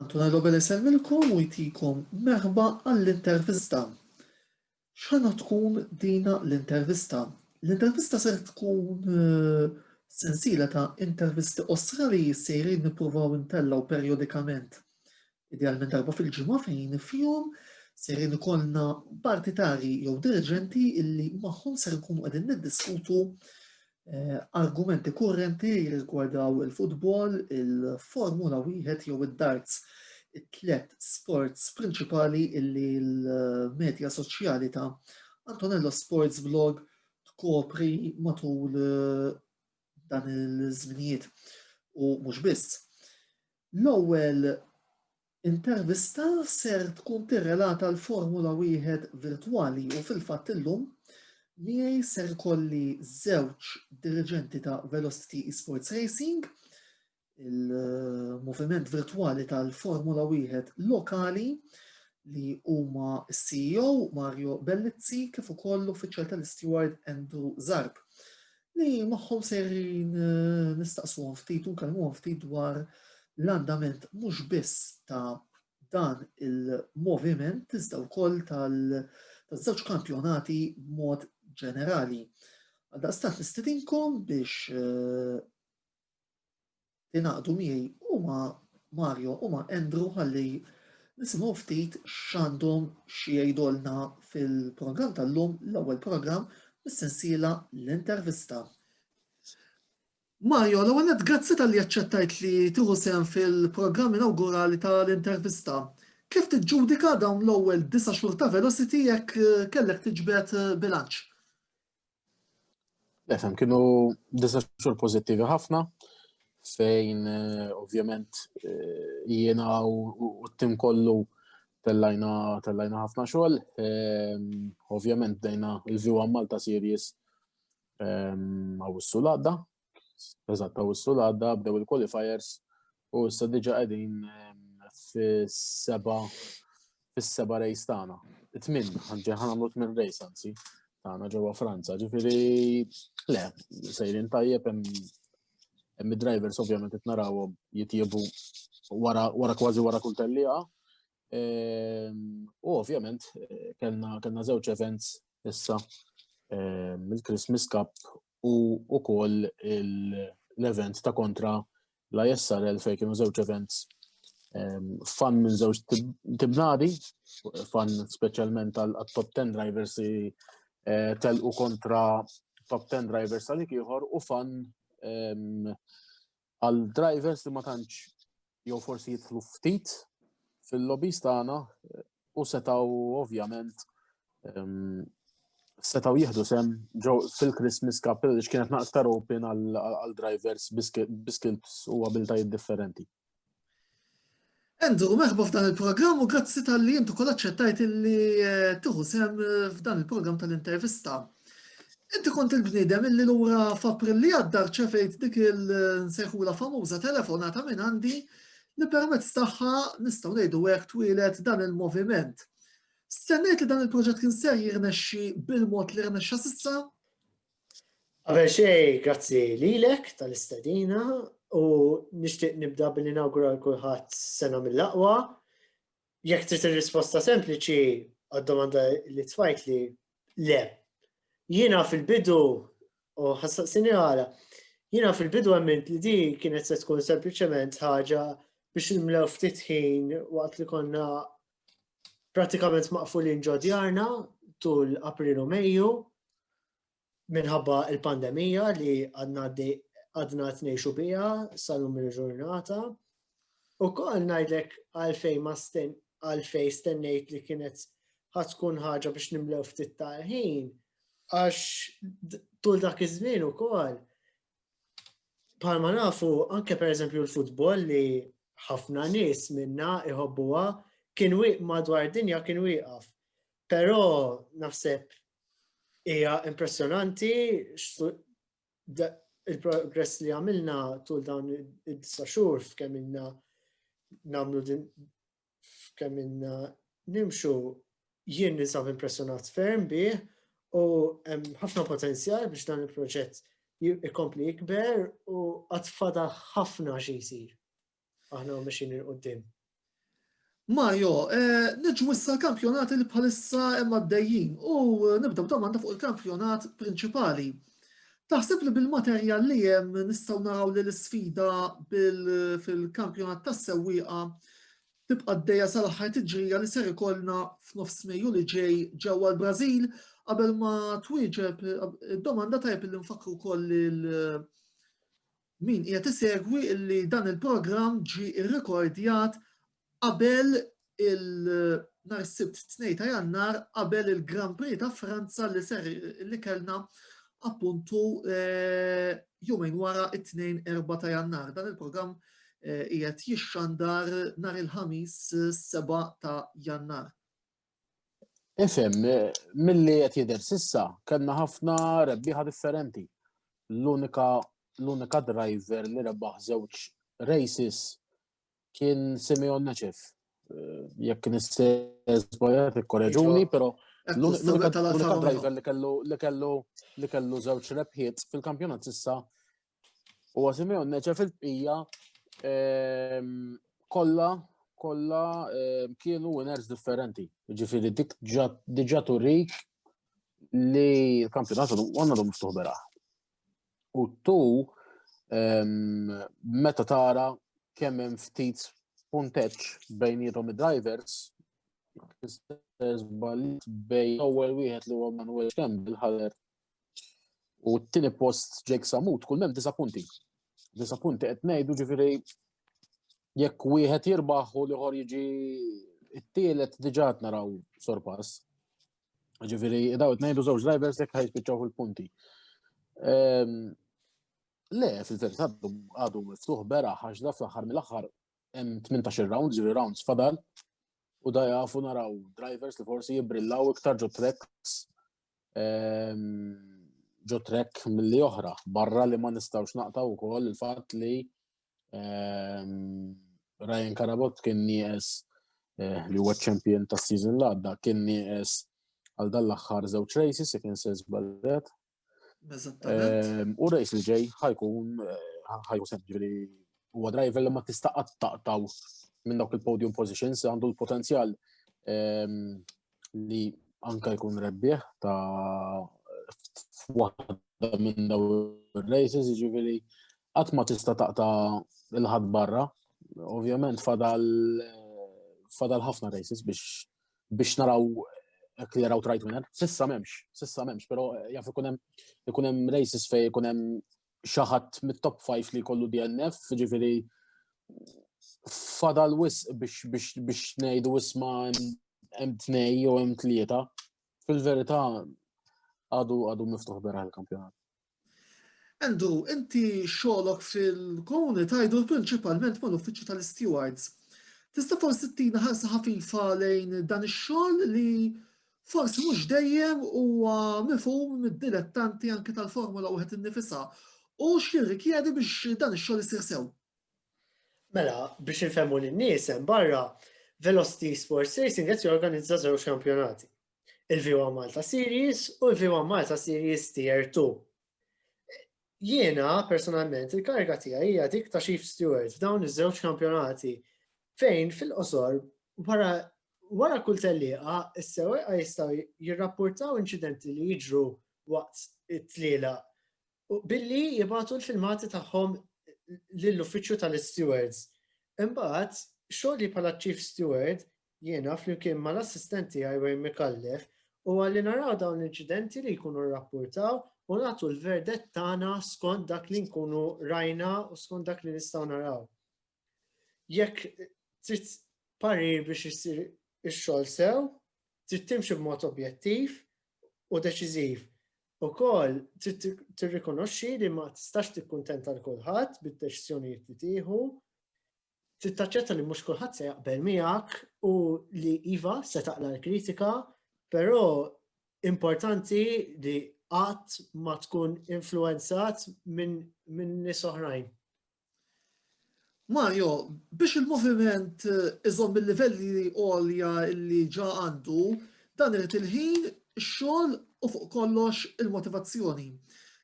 Antonello Beleselmilkom u jtikom merħba għall-intervista. X'għandha tkun dina l-intervista? L-intervista ser tkun sensiela ta' intervisti osra li sejrin nippruvaw intellaw perjodikament. Idealment darba fil-ġimgħa fejn fihom sejrin ikollna partitari jew dirigenti illi magħhom ser nkunu qegħdin niddiskutu argumenti kurrenti jirrigwardaw il-futbol, il-Formula wieħed jew id-darts, it-tliet sports prinċipali illi l-medja soċjali ta' Antonello Sports Blog tkopri matul dan il-żminijiet. U mhux biss. L-ewwel intervista ser tkun tirrelata l-Formula wieħed virtwali u fil-fatt illum miegħi ser kolli żewġ dirigenti ta' Velocity Esports Racing, il-moviment virtuali tal-Formula wieħed lokali li huma CEO Mario Bellizzi kif ukoll l-uffiċjal tal-Steward Andrew Zarb li magħhom serin nistaqsuhom ftit u nkellmuhom ftit dwar l-andament mhux biss ta' dan il-moviment iżda wkoll tal-żewġ kampjonati b'mod ġenerali. Għaldaqstant nistedinkom biex tinaqdu miegħi huma Mario huma Andrew ħalli nisimgħu ftit x'għandhom xi jgħidulna fil-programm tal-lum l-ewwel programm mis-sensiela l-intervista. Mario, l-ewwel grazzi tal-li aċċettajt li tieħu sehem fil-programm inawgurali tal-intervista. Kif tiġġudika dawn l-ewwel 9 xhur ta' Velocity jekk kellek tiġbed bilanċ? Efhem, kienu 9 xhur pożittivi ħafna, fejn ovvjament jiena u t-tim kollu tellajna ħafna xogħol. Ovvjament dejna il-View Malta Series Awwissu l-għadda. Eżatt, Awwissu l-għadda bdew il-qualifiers u issa diġà qegħdin fis-seba' race tagħna. Ħanagħmlu 8 race anzi tagħna ġewwa Franza. Ġifieri le, sejrin tajjeb hemm id-drivers ovvjament qed narawhom jitjiebu wara kważi wara kull tellieqa. U ovvjament kellna żewġ events issa il-Christmas Cup u wkoll l-event ta' kontra l-ISRL fejn kienu żewġ events fan minn żewġ tibnadi, fan speċjalment għat-top 10 drivers li telqu kontra top 10 drivers għalik ieħor u fan għal drivers li ma tantx jew forsi jidħlu ftit fil-lobbies tagħna u setgħu ovvjament setgħu jieħdu sehem fil-Christmas Cup li kienet naqtar open għal drivers bi skills u abiltajiet differenti. Andrew, merħba f'dan il-programm u grazzi tal-li intu kollha aċċettajt illi tieħu sehem f'dan il-programm tal-intervista. Inti kont il-bniedem illi lura f'April li għadda rċevejt dik il-nsejħula famuża telefonata minn għandi li permezz tagħha nistgħu ngħidu hekk twieled dan il-moviment. Stennejt li dan il-proġett kien ser jirnexxi bil-mod li rnexxa s'issa? Qabel xejn, grazzi lilek tal-istedina u nixtieq nibda billi nawgura kulħadd sena mill-aqwa. Jekk trid ir-risposta sempliċi għad-domanda li tfajt li le. Jiena fil-bidu, u ħassaqsini għala, jiena fil-bidu għamint li di kienet se tkun sempliċement ħaġa biex nimlew ftit ħin waqt li konna pratikament maqfulin ġo djarna tul April u Mejju minħabba il-pandemija li għadna tnejxu biha sal-lum il-ġurnata. U kol ngħidlek għalfej stennejt li kienet ħatkun ħaġa biex nimlew ftit ta' ħin. Għax tul dak iż-żmien ukoll bħalma nafu anke pereżempju l-futbol li ħafna nies minna iħobbuha kien madwar dinja kien wieqaf. Però naħseb hija impressjonanti il-progress li għamilna tul dawn id-9 xhur f'kemm inna nagħmlu din f'kemm inna nimxu jien nisab impressjonat ferm bih. U hemm ħafna potenzjal biex dan il-proġett ikompli jikber u għad fada ħafna xi jsir. Aħna mexjin il qudiem. Mario, niġu issa l-kampjonati li bħalissa hemm għaddejjin u nibda b'domanda fuq il-kampjonat prinċipali. Taħseb li bil-materjal li hemm nistgħu naraw li l-isfida fil-kampjonat tas-sewwieqa tibqa' għaddejja sal-aħħar tiġrija li ser ikollna f'nofs Mejju li ġej ġewwa l-Brażil qabel ma twieġeb id-domanda tajjeb li nfakru wkoll min qiegħed isegwi li dan il-programm ġie irrekordjat qabel nhar is-Sibt 2 ta' Jannar qabel il-Grand Prix ta' Franza li kellna appuntu jumejn wara it-2-4 ta' Jannar. Dan il-programm qiegħed jixxandar nhar il-ħamis 7 ta' Jannar. Ifhem, milli qed jidher s'issa kellna ħafna rebbieħa differenti. L-unika driver li rebbaħ żewġ races kien Simeon Neċef. Jekk nistgħu ikkorreġuni, però l-unika driver li kellu żewġ rebħiet fil-kampjonat issa huwa Simeon Neċef il-bqija kollha kienu winners differenti. Ġifieri dik diġà turik li l-kampjonat għandhom miftuħ beraħ. U meta tara kemm hemm ftit punteġġ bejniethom id-drivers, bejn ewwel wieħed li huwa Manuel Campbell ħader u t-tieni post Jake Samut kull hemm 9 punti. 9 punti qed ngħidu ġifieri jekk wieħed jirbaħ u l-ieħor jiġi t-tielet diġà qed naraw sorpass. Ġifieri daw qed ngħidu żewġ drivers jekk ħajspiċċaw fil-punti. Le, fil-verità għadu miftuħ beraħ għax da fl-aħħar mill-aħħar hemm 18 rounds, ġifieri rounds fadal, u da jafu naraw drivers li forsi jibrillaw iktar ġo trek milli oħra, barra li ma nistgħux naqtaw ukoll il-fatt li Ryan Karabot kien nieqes li huwa champion tas-season l-għadda kien nieqes għal dan l-aħħar żewġ races jekk insejs ballet. U race li ġej ħajkun ġifieri huwa driver li ma tista' taqtaw minn dawk il-podium positions għandu l-potenzjal li anke jkun rebbieħ ta' waħda minn daw ir-races, jiġifieri qatt ma tista' taqta' il-ħadd barra. Ovvjament fadal ħafna races biex naraw clear out right winner. Sissa m'hemmx, però jaf ikun hemm races fejn ikun hemm xi ħadd mit-top 5 li jkollu DNF, jiġifieri fadal wisq biex ngħidu isma' hemm 2 jew hemm 3. Fil-verità għadu miftuħ beraħ il-kampjonat. Andrew, inti xogħolok fil-komuni tajdu prinċipalment mal-uffiċċju tal-stewards. Tista' forsi tina ħarsa ħafifa lejn dan ix-xogħol li forsi mhux dejjem huwa mifhum mid-dilettanti anke tal-Formula 1 innifisha u x'jirrikjedi biex dan ix-xogħol isir sew. Mela, biex infemmu lin-nies hemm barra Velocity Sports Racing qed jorganizza żewġ kampjonati. Il-V1 Malta Series u l-V1 Malta Series Tier 2. Jiena personalment il-kariga tiegħi hija dik ta' Chief Steward f'dawn iż-żewġ kampjonati fejn fil-qosor wara kull tellieqa is-sewwieqa jistgħu jirrapportaw inċidenti li jiġru waqt it-tliela billi jibgħatu l-filmati tagħhom lill-uffiċċju tal-stewards. Imbagħad xogħli bħala Chief Steward jiena flimkien mal-assistenti tiegħi Wayne Mikallef huwa li naraw dawn l-inċidenti li jkunu rrappurtaw u nagħtu l-verdett tagħna skont dak li nkunu rajna u skont dak li nistgħu naraw. Jekk trid parir biex isir ix-xogħol sew, trid timxi b'mod objettiv u deċiżiv. Ukoll trid tirrikonoxxi li ma tistax tikkuntenta l kulħadd bid-deċiżjonijiet li tieħu, trid taċċetta li mhux kulħadd se jaqbel miegħek u li iva se taqla l-kritika, però importanti li qatt ma tkun influenzat minn nies oħrajn. Mario, biex il-moviment iżomm il-livelli għolja li ġa għandu, dan irid il-ħin, ix-xogħol u fuq kollox il-motivazzjoni.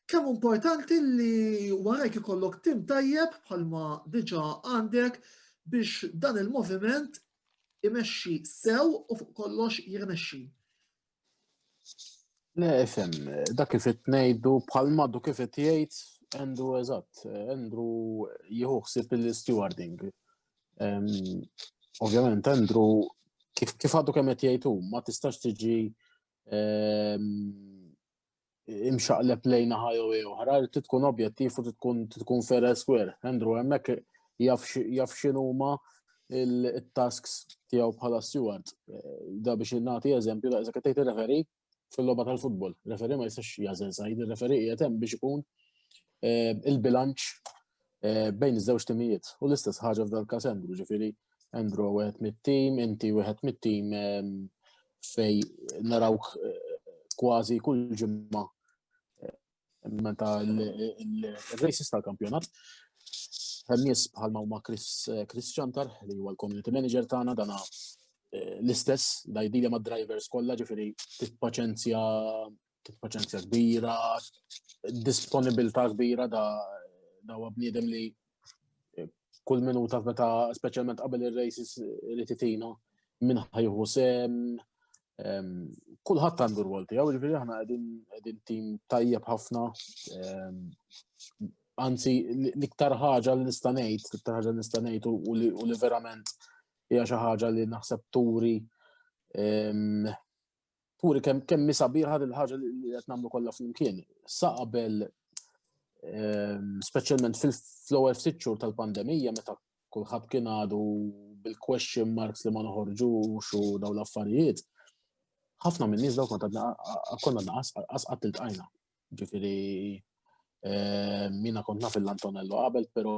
Kemm importanti li warajk ikollok tim tajjeb bħalma diġà għandek biex dan il-moviment imexxi sew u fuq kollox jirnexxi. Le, ifhem, dak kif qed ngħidu bħal Maddu kif qed jgħid Andrew eżatt, Andrew jieħu ħsieb il-stewarding. Ovvjament Andrew kif għadu kemm qed jgħid hu, ma tistax tiġi imxaqleb lejn ħajja oħra, trid tkun objettiv u tkun fair and square. Andrew hemmhekk jaf x'inhuma il-tasks tiegħu bħala steward. Da biex nagħti eżempju, eżek qed tgħid ir-referi fil-logħba tal-futbol. Referi ma jistax jażel sajd, ir-referi qiegħed hemm biex ikun il-bilanċ bejn iż-żewġ timijiet. U l-istess ħaġa f'dal-każ Andrew, ġifieri Andrew wieħed mit-tim, inti wieħed mit-tim fej narawk kważi kull ġimma meta il-races tal-kampjonat. Hemm nies bħalma huma Chris Chantar li huwa l-community manager tagħna dana l-istess l-idea mad-drivers kollha, ġifieri titpaċenzja kbira, disponibilità kbira da huwa bniedem li kull minuta meta speċjalment qabel ir-races li titina minn ħajħu sem, kulħadd għandu r-rwol tiegħu, ġifieri aħna qegħdin tim tajjeb ħafna. Anzi, l-iktar ħaġa li nista' ngħid u li verament hija xi ħaġa li naħseb turi kemm sabiħa il-ħaġa li qed nagħmlu kollha flimkien. Sa qabel speċjalment fl-ewwel ftit xhur tal-pandemija meta kulħadd kien għadu bil-question marks li ma noħorġux u dawn l-affarijiet, ħafna minn nies daw konna qatt iltqajna. Ġifieri mina kont naf l-Antonello qabel, però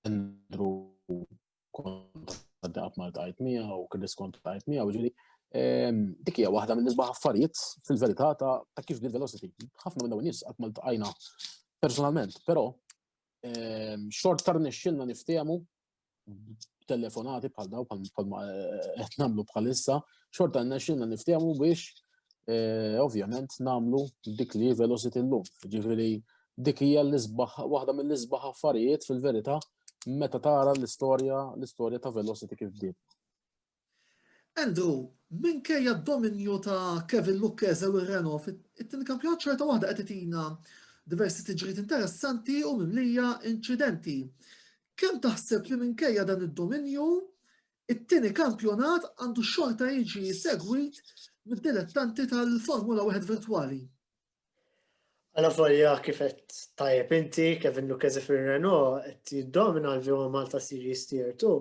Andrew kont għaddaqat ma ltqajt miegħu u Chris kont ltqajt miegħu, ġifieri dik hija waħda mill-isbaħ affarijiet fil-verità ta' kif bdiet Velocity. Ħafna minn dawn nies qatt ma ltqajna personalment, però xort tar nixxilna niftehmu telefonati bħal daw bħalma qed nagħmlu bħalissa, xorta nixxilna niftehmu biex ovvjament nagħmlu dik li Velocity llum. Ġifieri dik hija waħda mill-isbaħ affarijiet fil-verità meta tara l-istorja ta' Velocity kif bdiet. Andrew, minkejja d-dominju ta' Kevin Lucchese u Renault, it-tieni kampjonat xorta waħda qed titina diversi tiġriet interessanti u mimlija inċidenti. Kemm taħseb li minkejja dan id-dominju, it-tieni kampjonat għandu xorta jiġi segwit mid-dilettanti tal-Formula 1 virtwali? Alla folja kif qed tajjeb inti, Kevin Lucchese fir-Renault qed jiddomina l-V1 Malta Series Tier 2.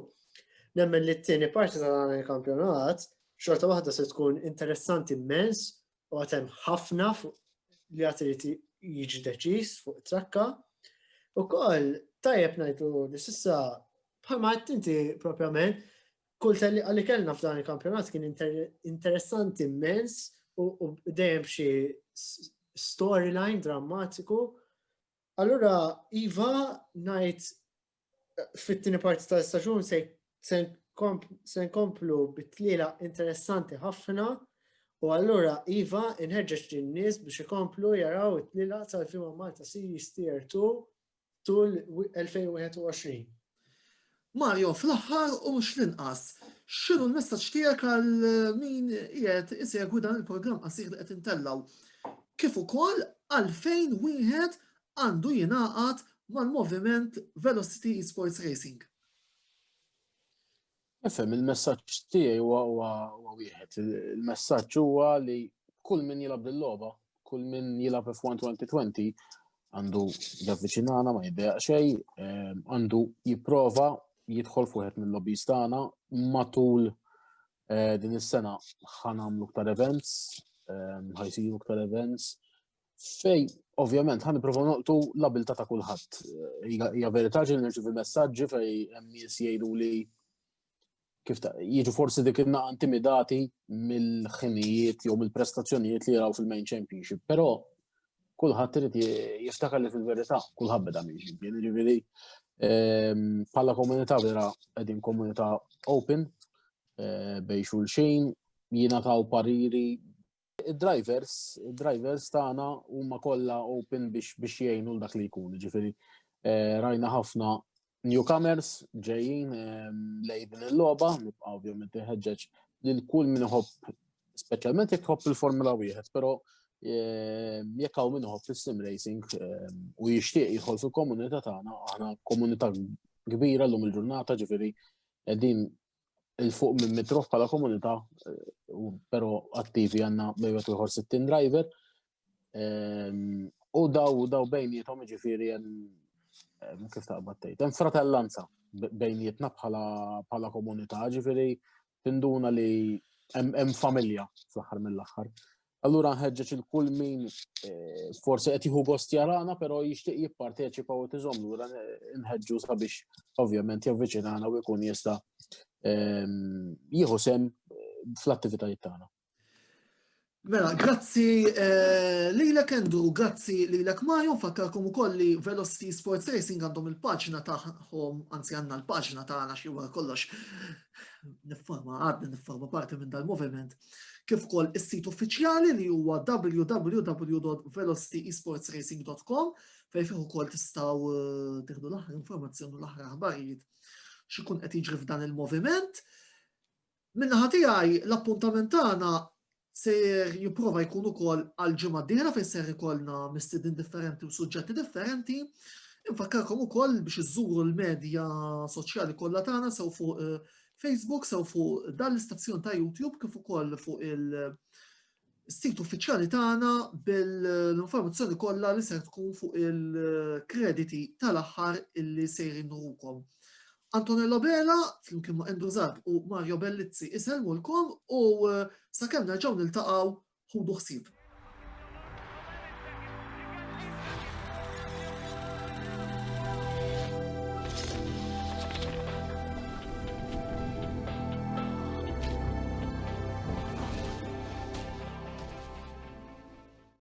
Nemmen li t-tieni parti tal-kampjonat xorta waħda se tkun interessanti immens u għatem ħafna li għatiriti jiġi deċiż fuq trakka. U koll tajjeb ngħidu li s'issa bħalma qed inti propjament kull għalli kellna f'dan il-kampjonat kien interessanti immens u dejjem xi storyline drammatiku. Allura iva ngħid fit-tieni parti tal-istaġun se nkomplu bit-tliela interessanti ħafna u allura iva inħeġġeġ lin-nies biex ikomplu jaraw it-tliela tal-V1 Malta Series Tier 2 tul 2021. Mario, fl-aħħar u mhux l-inqas, x'inhu l-messaġġ tiegħek għal min qiegħed isegwi dan il-programm qasir li qed intellaw? Kif ukoll għalfejn wieħed għandu jingħaqad mal-moviment Velocity Esports Racing? Ifhem, il-messaġġ tiegħi huwa wieħed. Il-messaġġ huwa li kull min jilgħab lil-logħba, kull min jilgħab F1 2020 għandu javviċinana ma jiddeq xejn, għandu jipprova jidħol fuq mill-lobbies tagħna matul din is-sena ħanamlu aktar events, ħajsiru aktar events fej ovvjament ħanipprova noqtu l-abilità ta' kulħadd. Hija verità ġi nirċievi messaġġi fej hemm nies jgħidu li kif jiġu forsi dik innaqa intimidati mill-ħinijiet jew mill-prestazzjonijiet li jaraw fil-Main Championship, però kulħadd irid jiftakar li fil-verità kulħadd beda minn ximkien. Ġifieri bħala komunità vera qegħdin komunità open bejn xulxin, jingħataw pariri. Id-drivers tagħna huma kollha open biex jgħinu l dak li jkun. Ġifieri rajna ħafna newcomers ġejjin lejbin il-logħba, nibqa' ovvjament iħeġġeġ lil kull min iħobb, speċjalment jekk tħobb il-Formula 1, però jekk hawn min iħobb is-sim racing u jixtieq jidħol fil-komunità tagħna, aħna komunità kbira llum il-ġurnata, ġifieri qegħdin il-fuq minn mitrof bħala komunità, però attivi għandna bejwet ieħor 60 driver. U daw bejniethom ġifieri kif taqbad tgħid, hemm fratellanza bejnietna bħala komunità, ġifieri tinduna li hemm familja fl-aħħar mill-aħħar. Allura nħeġġeġ il-kull min forsi qed jieħu gost jarana, però jixtieq jipparteċipa u tiżomm lura nħeġġu sabiex ovvjament javviċinana u jkun jista' jieħu sem fl-attivitajiet tagħna. Mela, grazzi lilek Andrew, grazzi lilek Mario, nfakkarkom ukoll li Velocity Sports Racing għandhom il-paġna tagħhom, anzi għandna l-paġna tagħna xi wara kollox nifforma parti minn dal-moviment, kif ukoll is-sit uffiċjali li huwa www.velocityesportsracing.com fejn fih ukoll tistgħu tieħdu l-aħħar informazzjoni u l-aħħar aħbarijiet x'ikun qed jiġri f'dan il-moviment. Min-naħa tiegħi l-appuntament tagħna ser jipprova jkun ukoll għal-ġimgħa d-dieħla fejn ser ikollna mistiedin differenti u suġġetti differenti. Infakkarkom ukoll biex iżżuru l-medja soċjali kollha tagħna sew fuq Facebook, sew fuq dan l-istazzjon ta' YouTube kif ukoll fuq il-sit uffiċjali tagħna bil-informazzjoni kollha li ser tkun fuq il-krediti tal-aħħar illi sejrin nurukom. Antonello Bela, flimkien ma' Andrew Zarb u Mario Bellizzi iselmulkom u sakemm nerġgħu niltaqgħu ħudu ħsieb.